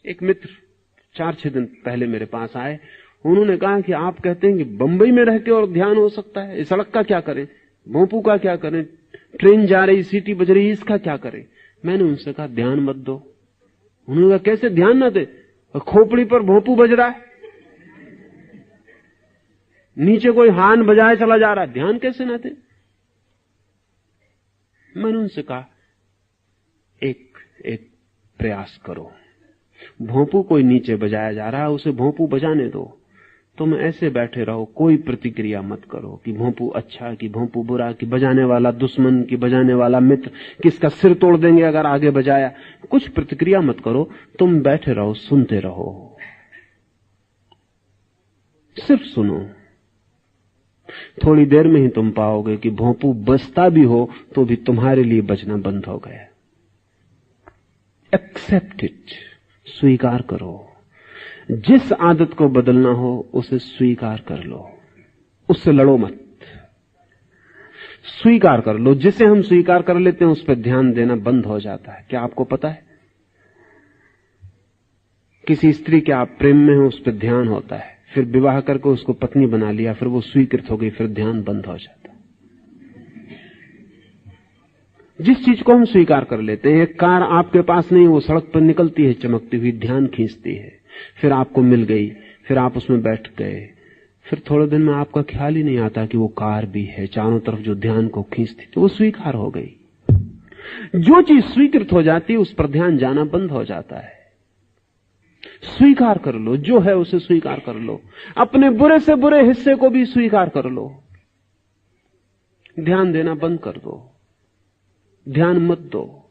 एक मित्र 4-6 दिन पहले मेरे पास आए। उन्होंने कहा कि आप कहते हैं कि बंबई में रह के और ध्यान हो सकता है, इस सड़क का क्या करें, भोंपू का क्या करें, ट्रेन जा रही, सीटी बज रही, इसका क्या करें। मैंने उनसे कहा ध्यान मत दो। उन्होंने कहा कैसे ध्यान ना दे, खोपड़ी पर भोंपू बज रहा है, नीचे कोई हान बजाए चला जा रहा है, ध्यान कैसे ना दे। मैंने उनसे कहा एक प्रयास करो, भोंपू कोई नीचे बजाया जा रहा है, उसे भोंपू बजाने दो। तुम ऐसे बैठे रहो, कोई प्रतिक्रिया मत करो कि भोंपू अच्छा कि भोंपू बुरा, कि बजाने वाला दुश्मन कि बजाने वाला मित्र, किसका सिर तोड़ देंगे अगर आगे बजाया। कुछ प्रतिक्रिया मत करो, तुम बैठे रहो, सुनते रहो, सिर्फ सुनो। थोड़ी देर में ही तुम पाओगे कि भोंपू बजता भी हो तो भी तुम्हारे लिए बजना बंद हो गया। एक्सेप्ट इट, स्वीकार करो। जिस आदत को बदलना हो उसे स्वीकार कर लो, उससे लड़ो मत, स्वीकार कर लो। जिसे हम स्वीकार कर लेते हैं उस पर ध्यान देना बंद हो जाता है। क्या आपको पता है, किसी स्त्री के आप प्रेम में हो उस पर ध्यान होता है, फिर विवाह करके उसको पत्नी बना लिया, फिर वो स्वीकृत हो गई, फिर ध्यान बंद हो जाता है। जिस चीज को हम स्वीकार कर लेते हैं, एक कार आपके पास नहीं, वो सड़क पर निकलती है चमकती हुई, ध्यान खींचती है, फिर आपको मिल गई, फिर आप उसमें बैठ गए, फिर थोड़े दिन में आपका ख्याल ही नहीं आता कि वो कार भी है चारों तरफ जो ध्यान को खींचती, तो वो स्वीकार हो गई। जो चीज स्वीकृत हो जाती है उस पर ध्यान जाना बंद हो जाता है। स्वीकार कर लो, जो है उसे स्वीकार कर लो। अपने बुरे से बुरे हिस्से को भी स्वीकार कर लो। ध्यान देना बंद कर दो, ध्यान मत दो,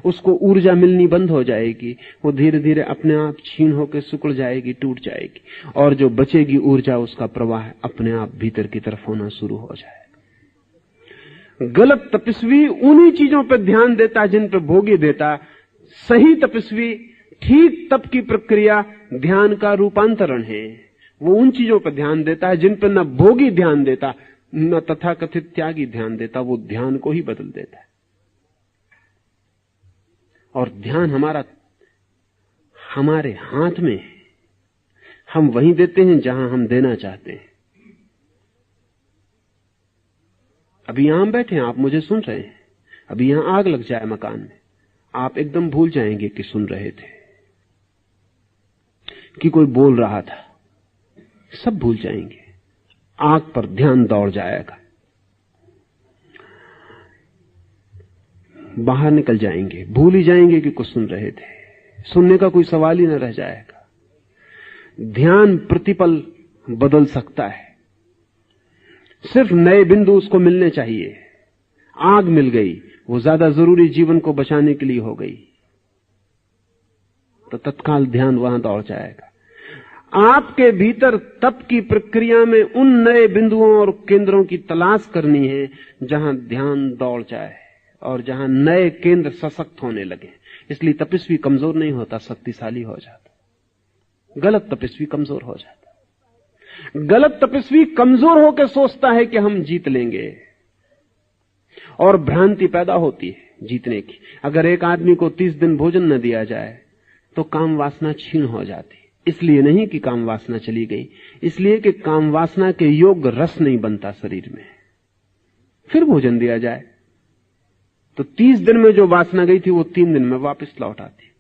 उसको ऊर्जा मिलनी बंद हो जाएगी, वो धीरे धीरे अपने आप छीन होकर सिकुड़ जाएगी, टूट जाएगी, और जो बचेगी ऊर्जा उसका प्रवाह अपने आप भीतर की तरफ होना शुरू हो जाएगा। गलत तपस्वी उन्हीं चीजों पर ध्यान देता जिन पर भोगी देता। सही तपस्वी ठीक तप की प्रक्रिया ध्यान का रूपांतरण है। वो उन चीजों पर ध्यान देता है जिन पर न भोगी ध्यान देता न तथाकथित त्यागी ध्यान देता, वो ध्यान को ही बदल देता है। और ध्यान हमारे हाथ में है, हम वहीं देते हैं जहां हम देना चाहते हैं। अभी यहां बैठे हैं, आप मुझे सुन रहे हैं, अभी यहां आग लग जाए मकान में, आप एकदम भूल जाएंगे कि सुन रहे थे, कि कोई बोल रहा था, सब भूल जाएंगे। आग पर ध्यान दौड़ जाएगा, बाहर निकल जाएंगे, भूल ही जाएंगे कि कुछ सुन रहे थे, सुनने का कोई सवाल ही न रह जाएगा। ध्यान प्रतिपल बदल सकता है, सिर्फ नए बिंदु उसको मिलने चाहिए। आग मिल गई, वो ज्यादा जरूरी जीवन को बचाने के लिए हो गई, तो तत्काल ध्यान वहां दौड़ जाएगा। आपके भीतर तप की प्रक्रिया में उन नए बिंदुओं और केंद्रों की तलाश करनी है जहां ध्यान दौड़ जाए और जहां नए केंद्र सशक्त होने लगे। इसलिए तपस्वी कमजोर नहीं होता, शक्तिशाली हो जाता। गलत तपस्वी कमजोर हो जाता। गलत तपस्वी कमजोर होकर सोचता है कि हम जीत लेंगे, और भ्रांति पैदा होती है जीतने की। अगर एक आदमी को 30 दिन भोजन न दिया जाए तो काम वासना क्षीण हो जाती। इसलिए नहीं कि काम वासना चली गई, इसलिए कि काम वासना के योग्य रस नहीं बनता शरीर में। फिर भोजन दिया जाए तो 30 दिन में जो वासना गई थी वो 3 दिन में वापस लौट आती।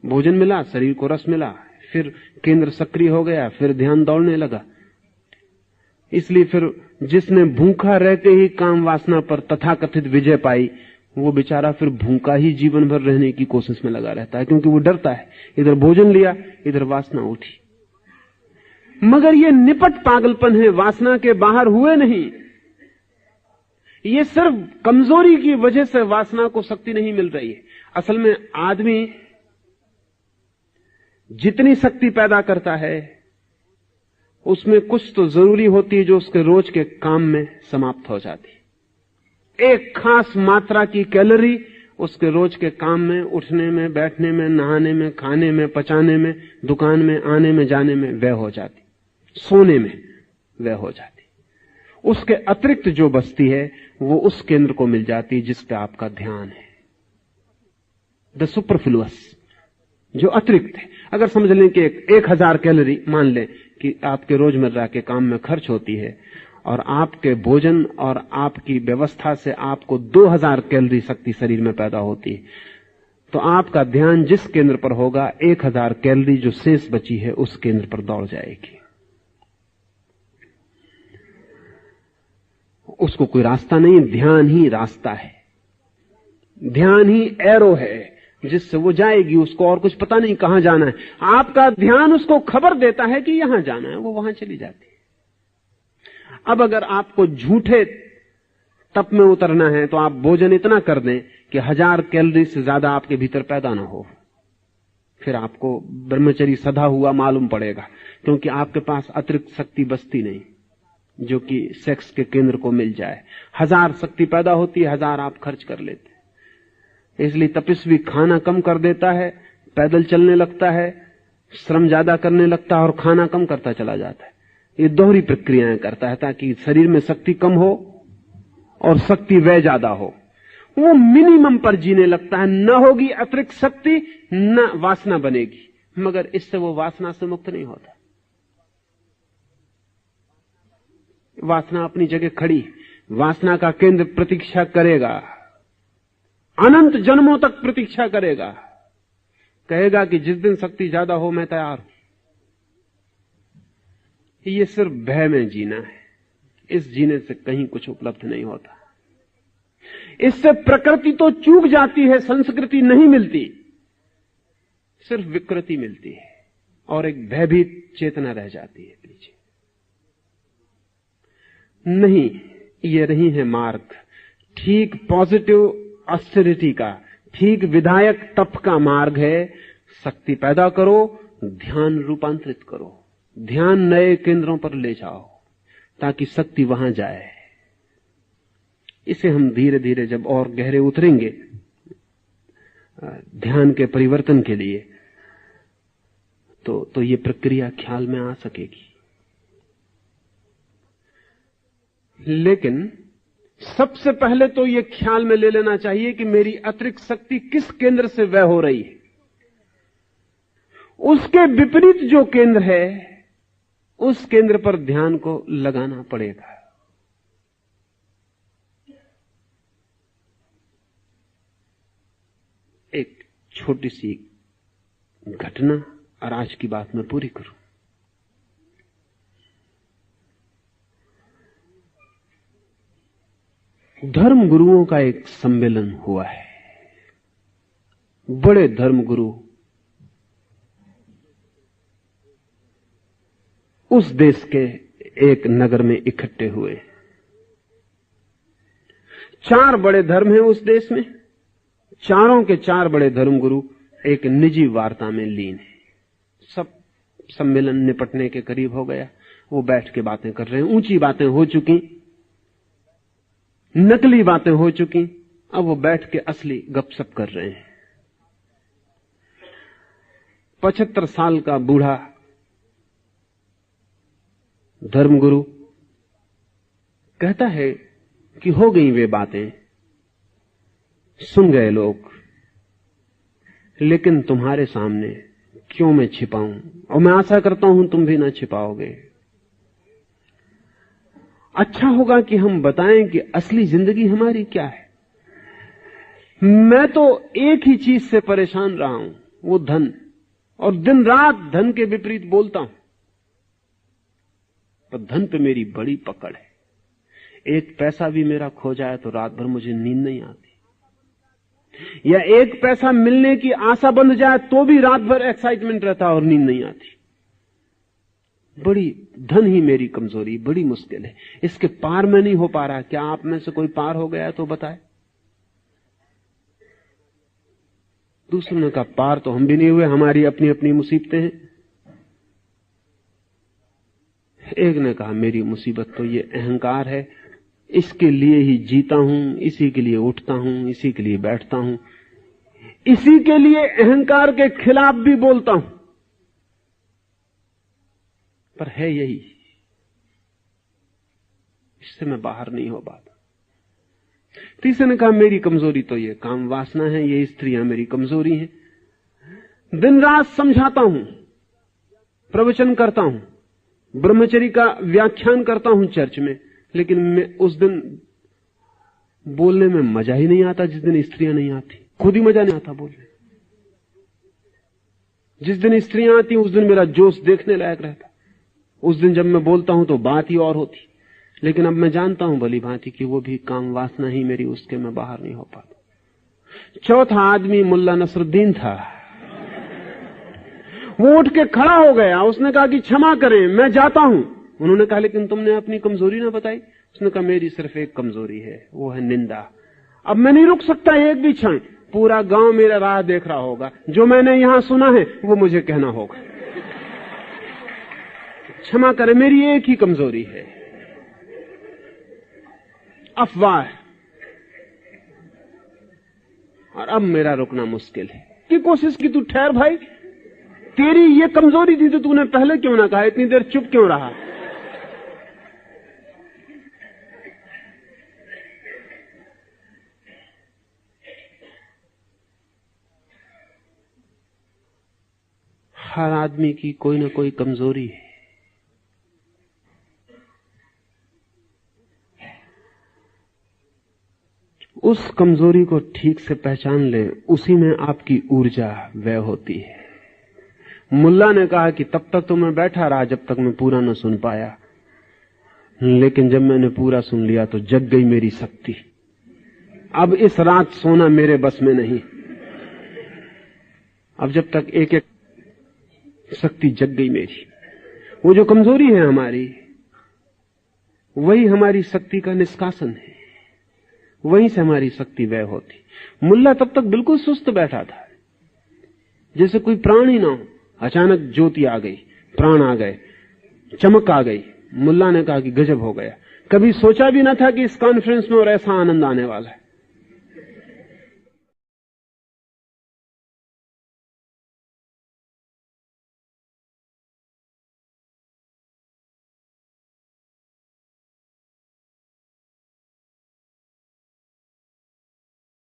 भोजन मिला, शरीर को रस मिला, फिर केंद्र सक्रिय हो गया, फिर ध्यान दौड़ने लगा। इसलिए फिर जिसने भूखा रहते ही काम वासना पर तथाकथित विजय पाई, वो बेचारा फिर भूखा ही जीवन भर रहने की कोशिश में लगा रहता है, क्योंकि वो डरता है। इधर भोजन लिया, इधर वासना उठी। मगर ये निपट पागलपन है, वासना के बाहर हुए नहीं। ये सिर्फ कमजोरी की वजह से वासना को शक्ति नहीं मिल रही है। असल में आदमी जितनी शक्ति पैदा करता है उसमें कुछ तो जरूरी होती है जो उसके रोज के काम में समाप्त हो जाती है। एक खास मात्रा की कैलोरी उसके रोज के काम में, उठने में, बैठने में, नहाने में, खाने में, पचाने में, दुकान में आने में जाने में व्यय हो जाती, सोने में व्यय हो जाती। उसके अतिरिक्त जो बचती है वो उस केंद्र को मिल जाती जिस पे आपका ध्यान है, द सुपरफ्लुअस। जो अतिरिक्त है। अगर समझ लें कि 1000 कैलोरी मान लें कि आपके रोजमर्रा के काम में खर्च होती है और आपके भोजन और आपकी व्यवस्था से आपको 2000 कैलोरी शक्ति शरीर में पैदा होती है, तो आपका ध्यान जिस केंद्र पर होगा 1000 कैलोरी जो शेष बची है उस केंद्र पर दौड़ जाएगी। उसको कोई रास्ता नहीं, ध्यान ही रास्ता है, ध्यान ही एरो है जिससे वो जाएगी। उसको और कुछ पता नहीं कहां जाना है। आपका ध्यान उसको खबर देता है कि यहां जाना है, वो वहां चली जाती है। अब अगर आपको झूठे तप में उतरना है तो आप भोजन इतना कर दें कि 1000 कैलोरी से ज्यादा आपके भीतर पैदा ना हो, फिर आपको ब्रह्मचर्य सधा हुआ मालूम पड़ेगा, क्योंकि आपके पास अतिरिक्त शक्ति बचती नहीं जो कि सेक्स के केंद्र को मिल जाए। 1000 शक्ति पैदा होती है, 1000 आप खर्च कर लेते। इसलिए तपस्वी खाना कम कर देता है, पैदल चलने लगता है, श्रम ज्यादा करने लगता है और खाना कम करता चला जाता है। ये दोहरी प्रक्रियाएं करता है ताकि शरीर में शक्ति कम हो और शक्ति व्यय ज्यादा हो। वो मिनिमम पर जीने लगता है, न होगी अतिरिक्त शक्ति न वासना बनेगी, मगर इससे वो वासना से मुक्त नहीं होता। वासना अपनी जगह खड़ी, वासना का केंद्र प्रतीक्षा करेगा, अनंत जन्मों तक प्रतीक्षा करेगा, कहेगा कि जिस दिन शक्ति ज्यादा हो मैं तैयार हूं। ये सिर्फ भय में जीना है, इस जीने से कहीं कुछ उपलब्ध नहीं होता। इससे प्रकृति तो चूक जाती है, संस्कृति नहीं मिलती, सिर्फ विकृति मिलती है और एक भयभीत चेतना रह जाती है पीछे। नहीं, ये नहीं है मार्ग। ठीक पॉजिटिव ऑस्टेरिटी का, ठीक विधायक तप का मार्ग है। शक्ति पैदा करो, ध्यान रूपांतरित करो, ध्यान नए केंद्रों पर ले जाओ ताकि शक्ति वहां जाए। इसे हम धीरे धीरे जब और गहरे उतरेंगे ध्यान के परिवर्तन के लिए, तो ये प्रक्रिया ख्याल में आ सकेगी। लेकिन सबसे पहले तो ये ख्याल में ले लेना चाहिए कि मेरी अतिरिक्त शक्ति किस केंद्र से व्यय हो रही है। उसके विपरीत जो केंद्र है उस केंद्र पर ध्यान को लगाना पड़ेगा। एक छोटी सी घटना और आज की बात मैं पूरी करूं। धर्म गुरुओं का एक सम्मेलन हुआ है। बड़े धर्म गुरु उस देश के एक नगर में इकट्ठे हुए। 4 बड़े धर्म हैं उस देश में, चारों के 4 बड़े धर्म गुरु एक निजी वार्ता में लीन है। सब सम्मेलन निपटने के करीब हो गया, वो बैठ के बातें कर रहे हैं। ऊंची बातें हो चुकी, नकली बातें हो चुकी, अब वो बैठ के असली गपशप कर रहे हैं। 75 साल का बूढ़ा धर्मगुरु कहता है कि हो गई वे बातें, सुन गए लोग, लेकिन तुम्हारे सामने क्यों मैं छिपाऊं, और मैं आशा करता हूं तुम भी ना छिपाओगे। अच्छा होगा कि हम बताएं कि असली जिंदगी हमारी क्या है। मैं तो एक ही चीज से परेशान रहा हूं, वो धन, और दिन रात धन के विपरीत बोलता हूं, पर धन पे मेरी बड़ी पकड़ है। एक पैसा भी मेरा खो जाए तो रात भर मुझे नींद नहीं आती, या एक पैसा मिलने की आशा बंध जाए तो भी रात भर एक्साइटमेंट रहता और नींद नहीं आती। बड़ी धन ही मेरी कमजोरी, बड़ी मुश्किल है, इसके पार में नहीं हो पा रहा। क्या आप में से कोई पार हो गया तो बताए। दूसरों ने कहा पार तो हम भी नहीं हुए, हमारी अपनी अपनी मुसीबतें हैं। एक ने कहा मेरी मुसीबत तो ये अहंकार है, इसके लिए ही जीता हूं, इसी के लिए उठता हूं, इसी के लिए बैठता हूं, इसी के लिए अहंकार के खिलाफ भी बोलता हूं, पर है यही, इससे मैं बाहर नहीं हो पाता। तीसरे ने कहा मेरी कमजोरी तो ये काम वासना है, ये स्त्रियां मेरी कमजोरी हैं, दिन रात समझाता हूं, प्रवचन करता हूं, ब्रह्मचर्य का व्याख्यान करता हूं चर्च में, लेकिन मैं उस दिन बोलने में मजा ही नहीं आता जिस दिन स्त्रियां नहीं आती। खुद ही मजा नहीं आता बोलने। जिस दिन स्त्रियां आती उस दिन मेरा जोश देखने लायक रहता। उस दिन जब मैं बोलता हूं तो बात ही और होती। लेकिन अब मैं जानता हूं भली भांति कि वो भी काम वासना ही मेरी, उसके मैं बाहर नहीं हो पाता। चौथा आदमी मुल्ला नसरुद्दीन था। वो उठ के खड़ा हो गया। उसने कहा कि क्षमा करें, मैं जाता हूं। उन्होंने कहा लेकिन तुमने अपनी कमजोरी ना बताई। उसने कहा मेरी सिर्फ एक कमजोरी है, वो है निंदा। अब मैं नहीं रुक सकता एक भी क्षण। पूरा गांव मेरा राह देख रहा होगा। जो मैंने यहां सुना है वो मुझे कहना होगा। क्षमा करें, मेरी एक ही कमजोरी है, अफवाह। और अब मेरा रुकना मुश्किल है। की कोशिश की, तू ठहर भाई, तेरी ये कमजोरी थी तो तूने पहले क्यों ना कहा? इतनी देर चुप क्यों रहा? हर आदमी की कोई ना कोई कमजोरी है। उस कमजोरी को ठीक से पहचान ले, उसी में आपकी ऊर्जा व्यय होती है। मुल्ला ने कहा कि तब तक तो मैं बैठा रहा जब तक मैं पूरा न सुन पाया, लेकिन जब मैंने पूरा सुन लिया तो जग गई मेरी शक्ति। अब इस रात सोना मेरे बस में नहीं। अब जब तक एक एक शक्ति जग गई मेरी। वो जो कमजोरी है हमारी, वही हमारी शक्ति का निष्कासन है। वहीं से हमारी शक्ति व्यय होती। मुल्ला तब तक बिल्कुल सुस्त बैठा था, जैसे कोई प्राण ही ना हो। अचानक ज्योति आ गई, प्राण आ गए, चमक आ गई। मुल्ला ने कहा कि गजब हो गया। कभी सोचा भी ना था कि इस कॉन्फ्रेंस में और ऐसा आनंद आने वाला है।